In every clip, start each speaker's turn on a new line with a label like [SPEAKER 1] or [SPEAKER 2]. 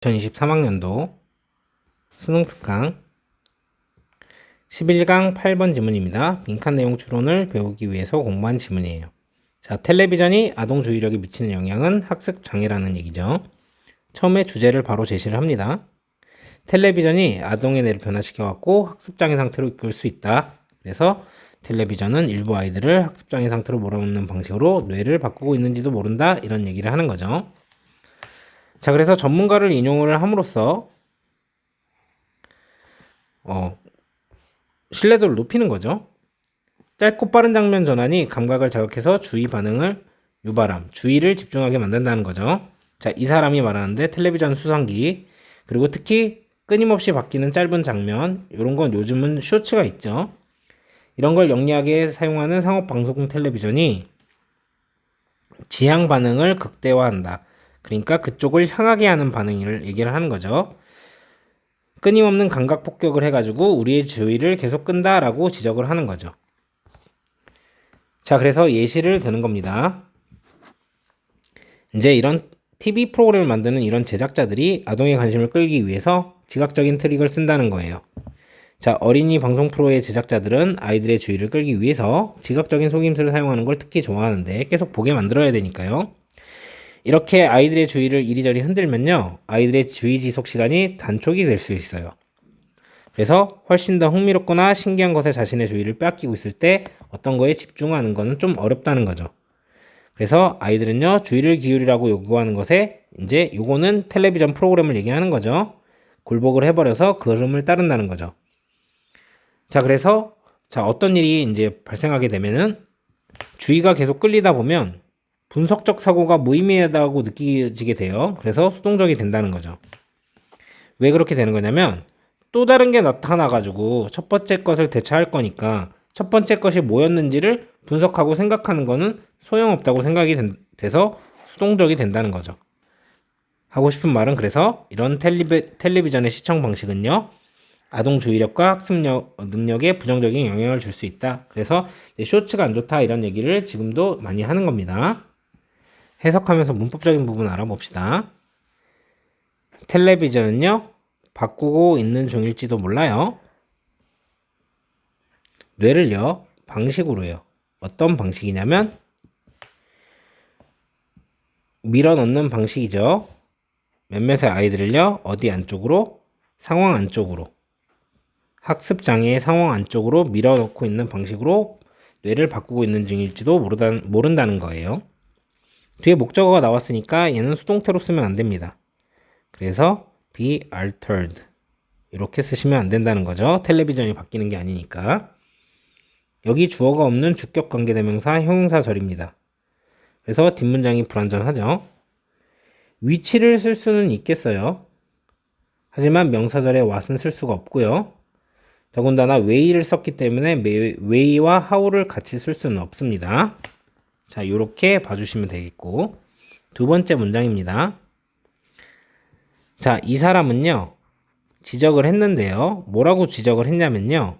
[SPEAKER 1] 2023학년도 수능 특강 11강 8번 지문입니다. 빈칸 내용 추론을 배우기 위해서 공부한 지문이에요. 자, 텔레비전이 아동 주의력에 미치는 영향은 학습 장애라는 얘기죠. 처음에 주제를 바로 제시를 합니다. 텔레비전이 아동의 뇌를 변화시켜갖고 학습 장애 상태로 이끌 수 있다. 그래서 텔레비전은 일부 아이들을 학습 장애 상태로 몰아넣는 방식으로 뇌를 바꾸고 있는지도 모른다. 이런 얘기를 하는 거죠. 자, 그래서 전문가를 인용을 함으로써 신뢰도를 높이는 거죠. 짧고 빠른 장면 전환이 감각을 자극해서 주의 반응을 유발함, 주의를 집중하게 만든다는 거죠. 자, 이 사람이 말하는데 텔레비전 수상기, 그리고 특히 끊임없이 바뀌는 짧은 장면, 이런 건 요즘은 쇼츠가 있죠. 이런 걸 영리하게 사용하는 상업방송 텔레비전이 지향 반응을 극대화한다. 그러니까 그쪽을 향하게 하는 반응을 얘기를 하는 거죠. 끊임없는 감각 폭격을 해가지고 우리의 주의를 계속 끈다라고 지적을 하는 거죠. 자, 그래서 예시를 드는 겁니다. 이제 이런 TV 프로그램을 만드는 이런 제작자들이 아동의 관심을 끌기 위해서 지각적인 트릭을 쓴다는 거예요. 자, 어린이 방송 프로의 제작자들은 아이들의 주의를 끌기 위해서 지각적인 속임수를 사용하는 걸 특히 좋아하는데 계속 보게 만들어야 되니까요. 이렇게 아이들의 주의를 이리저리 흔들면요, 아이들의 주의 지속 시간이 단축이 될 수 있어요. 그래서 훨씬 더 흥미롭거나 신기한 것에 자신의 주의를 빼앗기고 있을 때 어떤 거에 집중하는 거는 좀 어렵다는 거죠. 그래서 아이들은요, 주의를 기울이라고 요구하는 것에 이제 요거는 텔레비전 프로그램을 얘기하는 거죠. 굴복을 해버려서 그 흐름을 따른다는 거죠. 자, 그래서 어떤 일이 이제 발생하게 되면은 주의가 계속 끌리다 보면 분석적 사고가 무의미하다고 느껴지게 돼요. 그래서 수동적이 된다는 거죠. 왜 그렇게 되는 거냐면 또 다른 게 나타나가지고 첫 번째 것을 대체할 거니까 첫 번째 것이 뭐였는지를 분석하고 생각하는 거는 소용없다고 생각이 돼서 수동적이 된다는 거죠. 하고 싶은 말은 그래서 이런 텔레비전의 시청 방식은요, 아동 주의력과 학습 능력에 부정적인 영향을 줄 수 있다. 그래서 쇼츠가 안 좋다 이런 얘기를 지금도 많이 하는 겁니다. 해석하면서 문법적인 부분 알아봅시다. 텔레비전은요, 바꾸고 있는 중일지도 몰라요. 뇌를요, 방식으로요. 어떤 방식이냐면 밀어넣는 방식이죠. 몇몇의 아이들을요, 어디 안쪽으로? 상황 안쪽으로. 학습 장애의 상황 안쪽으로 밀어넣고 있는 방식으로 뇌를 바꾸고 있는 중일지도 모른다는 거예요. 뒤에 목적어가 나왔으니까 얘는 수동태로 쓰면 안 됩니다. 그래서 be altered 이렇게 쓰시면 안 된다는 거죠. 텔레비전이 바뀌는 게 아니니까. 여기 주어가 없는 주격 관계대명사 형용사절입니다. 그래서 뒷문장이 불완전하죠. 위치를 쓸 수는 있겠어요. 하지만 명사절에 what은 쓸 수가 없고요. 더군다나 way를 썼기 때문에 way와 how를 같이 쓸 수는 없습니다. 자, 요렇게 봐주시면 되겠고, 두 번째 문장입니다. 자, 이 사람은요, 지적을 했는데요. 뭐라고 지적을 했냐면요,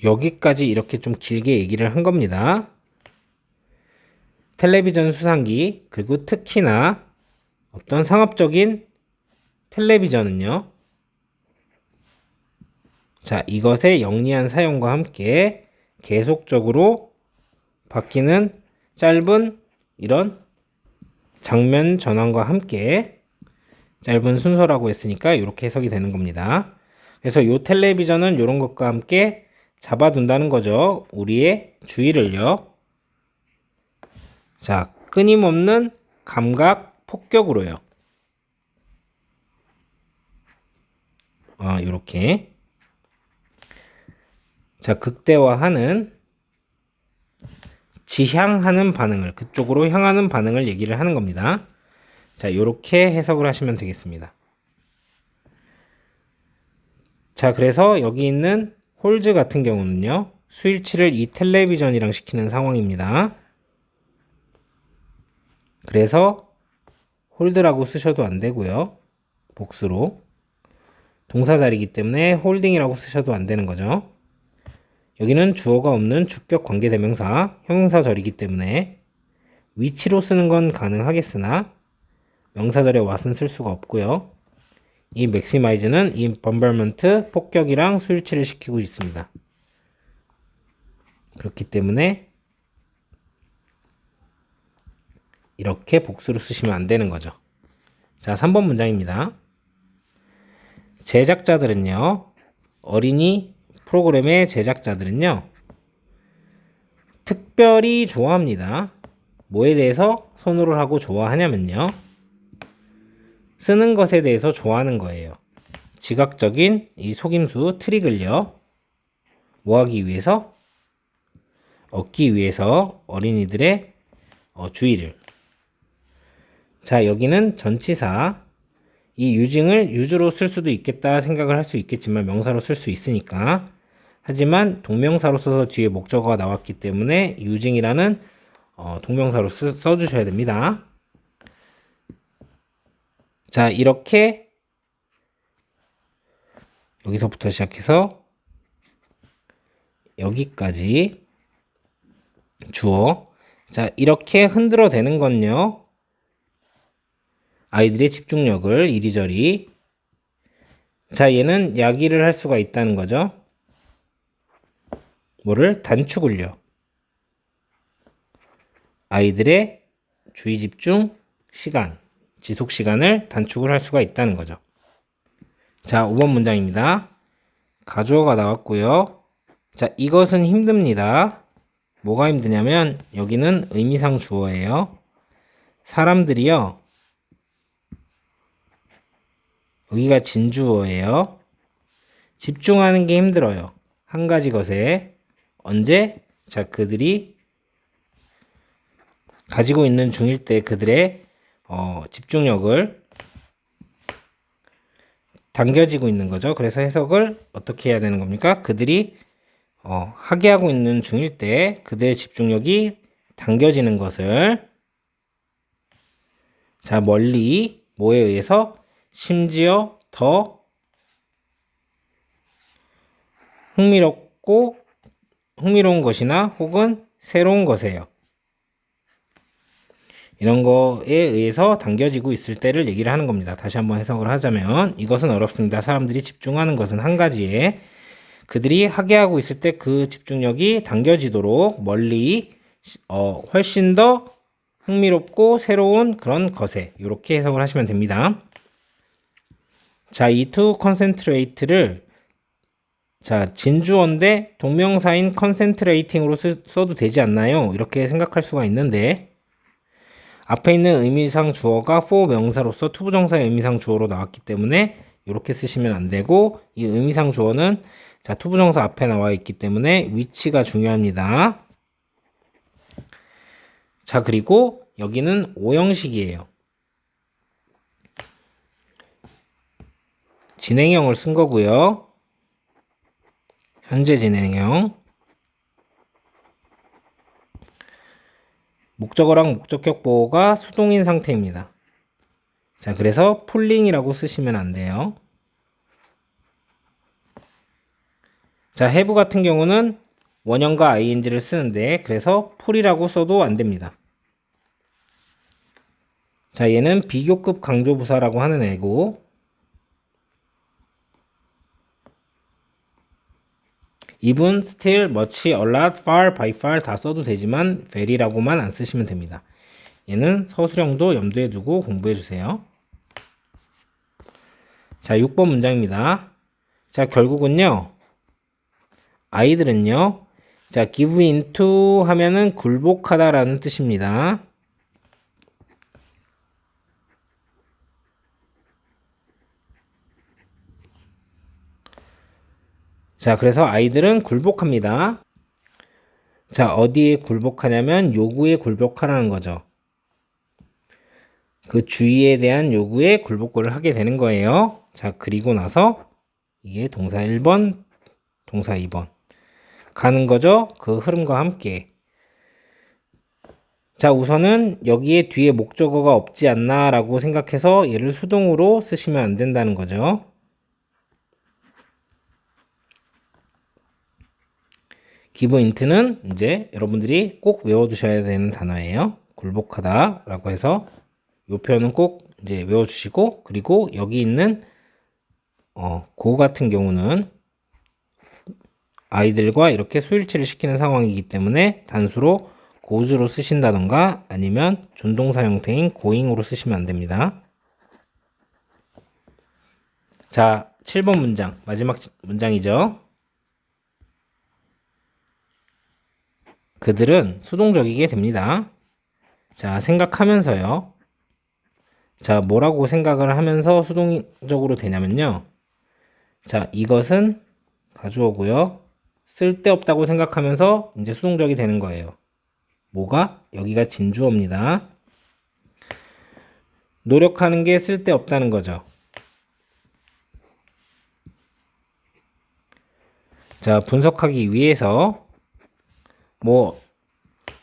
[SPEAKER 1] 여기까지 이렇게 좀 길게 얘기를 한 겁니다. 텔레비전 수상기, 그리고 특히나 어떤 상업적인 텔레비전은요, 자, 이것의 영리한 사용과 함께 계속적으로 바뀌는 짧은 이런 장면 전환과 함께 짧은 순서라고 했으니까 이렇게 해석이 되는 겁니다. 그래서 이 텔레비전은 이런 것과 함께 잡아둔다는 거죠. 우리의 주의를요. 자, 끊임없는 감각 폭격으로요. 이렇게. 자, 극대화하는, 지향하는 반응을, 그쪽으로 향하는 반응을 얘기를 하는 겁니다. 자, 이렇게 해석을 하시면 되겠습니다. 자, 그래서 여기 있는 홀즈 같은 경우는요, 수일치를 이 텔레비전이랑 시키는 상황입니다. 그래서 홀드라고 쓰셔도 안 되고요. 복수로. 동사자리이기 때문에 홀딩이라고 쓰셔도 안 되는 거죠. 여기는 주어가 없는 주격 관계대명사, 형용사절이기 때문에 위치로 쓰는 건 가능하겠으나 명사절에 what은 쓸 수가 없고요. 이 maximize는 이 bombardment 폭격이랑 수일치를 시키고 있습니다. 그렇기 때문에 이렇게 복수로 쓰시면 안 되는 거죠. 자, 3번 문장입니다. 제작자들은요, 어린이 프로그램의 제작자들은요, 특별히 좋아합니다. 뭐에 대해서 선호를 하고 좋아하냐면요, 쓰는 것에 대해서 좋아하는 거예요. 지각적인 이 속임수 트릭을요, 뭐 하기 위해서? 얻기 위해서 어린이들의 주의를. 자, 여기는 전치사. 이 유징을 유주로 쓸 수도 있겠다 생각을 할 수 있겠지만 명사로 쓸 수 있으니까. 하지만 동명사로 써서 뒤에 목적어가 나왔기 때문에 유징이라는 동명사로 써주셔야 됩니다. 자, 이렇게 여기서부터 시작해서 여기까지 주어. 자, 이렇게 흔들어 대는 건요, 아이들의 집중력을 이리저리. 자, 얘는 야기를 할 수가 있다는 거죠. 뭐를? 단축을요. 아이들의 주의 집중 시간, 지속 시간을 단축을 할 수가 있다는 거죠. 자, 5번 문장입니다. 가주어가 나왔고요. 자, 이것은 힘듭니다. 뭐가 힘드냐면 여기는 의미상 주어예요. 사람들이요, 여기가 진주어예요. 집중하는 게 힘들어요. 한 가지 것에. 언제? 자, 그들이 가지고 있는 중일 때 그들의 집중력을 당겨지고 있는 거죠. 그래서 해석을 어떻게 해야 되는 겁니까? 그들이 하게 하고 있는 중일 때 그들의 집중력이 당겨지는 것을, 자, 멀리 뭐에 의해서? 심지어 더 흥미로운 것이나 혹은 새로운 것이에요. 이런 거에 의해서 당겨지고 있을 때를 얘기를 하는 겁니다. 다시 한번 해석을 하자면 이것은 어렵습니다. 사람들이 집중하는 것은 한 가지에 그들이 하게 하고 있을 때 그 집중력이 당겨지도록 멀리 훨씬 더 흥미롭고 새로운 그런 것에, 이렇게 해석을 하시면 됩니다. 자, 이 to concentrate를, 자, 진주어인데 동명사인 concentrating으로 써도 되지 않나요? 이렇게 생각할 수가 있는데, 앞에 있는 의미상 주어가 for 명사로서 투부정사의 의미상 주어로 나왔기 때문에 이렇게 쓰시면 안 되고, 이 의미상 주어는 자, 투부정사 앞에 나와 있기 때문에 위치가 중요합니다. 자, 그리고 여기는 오형식이에요. 진행형을 쓴 거고요. 현재 진행형. 목적어랑 목적격 보호가 수동인 상태입니다. 자, 그래서 풀링이라고 쓰시면 안 돼요. 자, have 같은 경우는 원형과 ing를 쓰는데, 그래서 풀이라고 써도 안 됩니다. 자, 얘는 비교급 강조부사라고 하는 애고, even, still, much, a lot, far, by far 다 써도 되지만 very라고만 안 쓰시면 됩니다. 얘는 서술형도 염두에 두고 공부해 주세요. 자, 6번 문장입니다. 자, 결국은요, 아이들은요, 자, give into 하면은 굴복하다라는 뜻입니다. 자, 그래서 아이들은 굴복합니다. 자, 어디에 굴복하냐면 요구에 굴복하라는 거죠. 그 주의에 대한 요구에 굴복을 하게 되는 거예요. 자, 그리고 나서 이게 동사 1번, 동사 2번 가는 거죠. 그 흐름과 함께. 자, 우선은 여기에 뒤에 목적어가 없지 않나 라고 생각해서 얘를 수동으로 쓰시면 안 된다는 거죠. give int는 이제 여러분들이 꼭 외워두셔야 되는 단어예요. 굴복하다 라고 해서 요 표현은 꼭 이제 외워주시고, 그리고 여기 있는 고 같은 경우는 아이들과 이렇게 수일치를 시키는 상황이기 때문에 단수로 goes로 쓰신다던가 아니면 준동사 형태인 going으로 쓰시면 안 됩니다. 자, 7번 문장, 마지막 문장이죠. 그들은 수동적이게 됩니다. 자, 생각하면서요. 자, 뭐라고 생각을 하면서 수동적으로 되냐면요. 자, 이것은 가주어고요. 쓸데없다고 생각하면서 이제 수동적이 되는 거예요. 뭐가? 여기가 진주어입니다. 노력하는 게 쓸데없다는 거죠. 자, 분석하기 위해서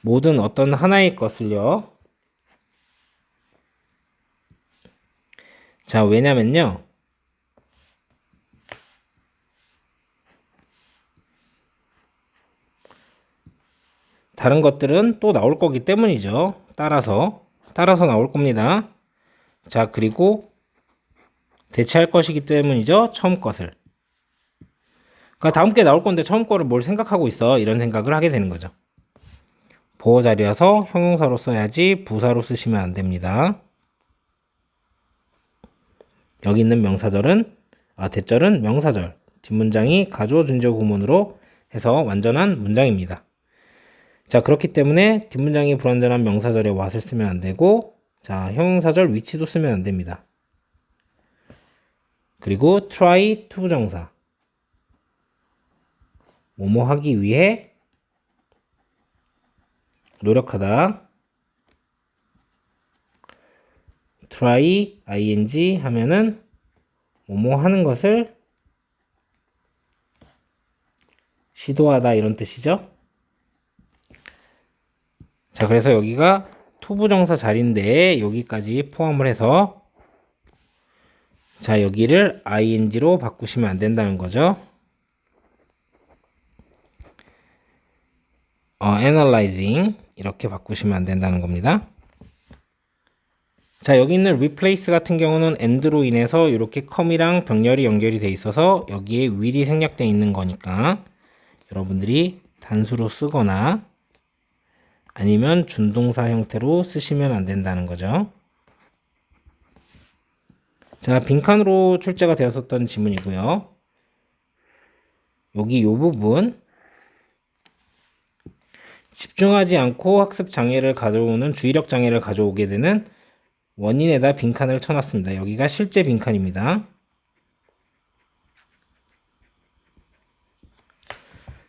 [SPEAKER 1] 모든 어떤 하나의 것을요. 자, 왜냐면요. 다른 것들은 또 나올 거기 때문이죠. 따라서 나올 겁니다. 자, 그리고 대체할 것이기 때문이죠. 처음 것을. 그러니까 다음 게 나올 건데 처음 거를 뭘 생각하고 있어. 이런 생각을 하게 되는 거죠. 보어 자리여서 형용사로 써야지 부사로 쓰시면 안 됩니다. 여기 있는 명사절은 대절은 명사절. 뒷문장이 가주어 준주어 구문으로 해서 완전한 문장입니다. 자, 그렇기 때문에 뒷문장이 불완전한 명사절에 what을 쓰면 안 되고, 자, 형용사절 위치도 쓰면 안 됩니다. 그리고 try to 부정사. 뭐뭐 하기 위해 노력하다. try ing 하면은 뭐뭐 하는 것을 시도하다 이런 뜻이죠. 자, 그래서 여기가 투부정사 자리인데 여기까지 포함을 해서 자, 여기를 ing로 바꾸시면 안 된다는 거죠. analyzing 이렇게 바꾸시면 안 된다는 겁니다. 자, 여기 있는 replace 같은 경우는 and로 인해서 이렇게 come이랑 병렬이 연결이 돼 있어서 여기에 will이 생략되어 있는 거니까 여러분들이 단수로 쓰거나 아니면 준동사 형태로 쓰시면 안 된다는 거죠. 자, 빈칸으로 출제가 되었었던 지문이고요. 여기 이 부분 집중하지 않고 학습 장애를 가져오는 주의력 장애를 가져오게 되는 원인에다 빈칸을 쳐놨습니다. 여기가 실제 빈칸입니다.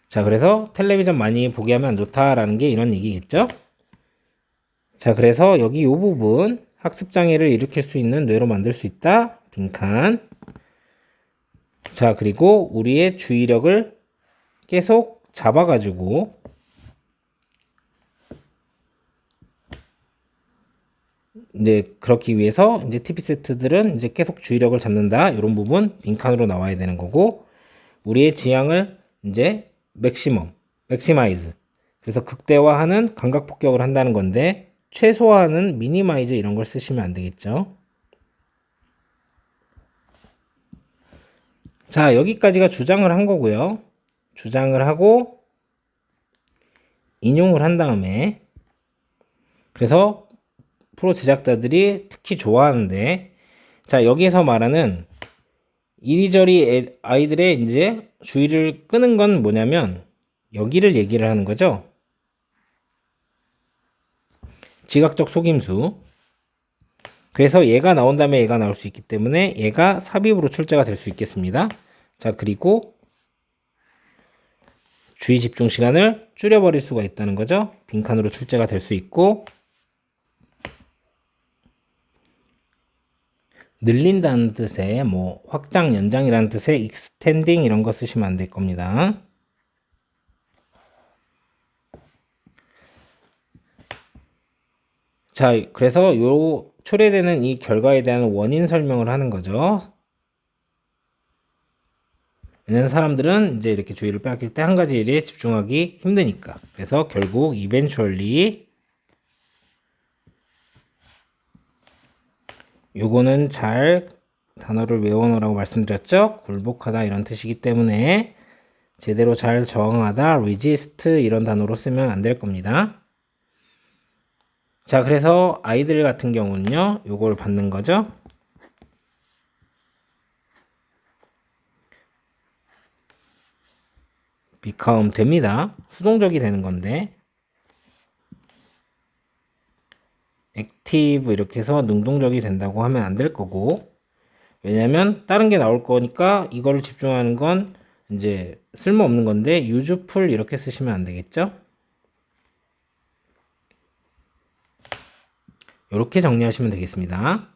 [SPEAKER 1] 자, 그래서 텔레비전 많이 보게 하면 안 좋다라는 게 이런 얘기겠죠? 자, 그래서 여기 이 부분 학습 장애를 일으킬 수 있는 뇌로 만들 수 있다. 빈칸. 자, 그리고 우리의 주의력을 계속 잡아가지고 이제 그렇기 위해서 이제 TV 세트들은 이제 계속 주의력을 잡는다. 이런 부분 빈칸으로 나와야 되는 거고 우리의 지향을 이제 맥시마이즈. 그래서 극대화하는 감각 폭격을 한다는 건데 최소화하는 미니마이즈 이런 걸 쓰시면 안 되겠죠. 자, 여기까지가 주장을 한 거고요. 주장을 하고 인용을 한 다음에 그래서 프로 제작자들이 특히 좋아하는데 자, 여기에서 말하는 이리저리 아이들의 이제 주의를 끄는 건 뭐냐면 여기를 얘기를 하는 거죠. 지각적 속임수. 그래서 얘가 나온 다음에 얘가 나올 수 있기 때문에 얘가 삽입으로 출제가 될 수 있겠습니다. 자, 그리고 주의 집중 시간을 줄여버릴 수가 있다는 거죠. 빈칸으로 출제가 될 수 있고 늘린다는 뜻의 확장, 연장이라는 뜻의 extending 이런 거 쓰시면 안 될 겁니다. 자, 그래서 요 초래되는 이 결과에 대한 원인 설명을 하는 거죠. 왜냐면 사람들은 이제 이렇게 주의를 빼앗길 때 한 가지 일에 집중하기 힘드니까. 그래서 결국 eventually 요거는 잘 단어를 외워놓으라고 말씀드렸죠? 굴복하다 이런 뜻이기 때문에 제대로 잘 저항하다, resist 이런 단어로 쓰면 안 될 겁니다. 자, 그래서 아이들 같은 경우는요, 요걸 받는 거죠. become 됩니다. 수동적이 되는 건데 active 이렇게 해서 능동적이 된다고 하면 안 될 거고, 왜냐면 다른 게 나올 거니까 이거를 집중하는 건 이제 쓸모없는 건데 useful 이렇게 쓰시면 안 되겠죠? 이렇게 정리하시면 되겠습니다.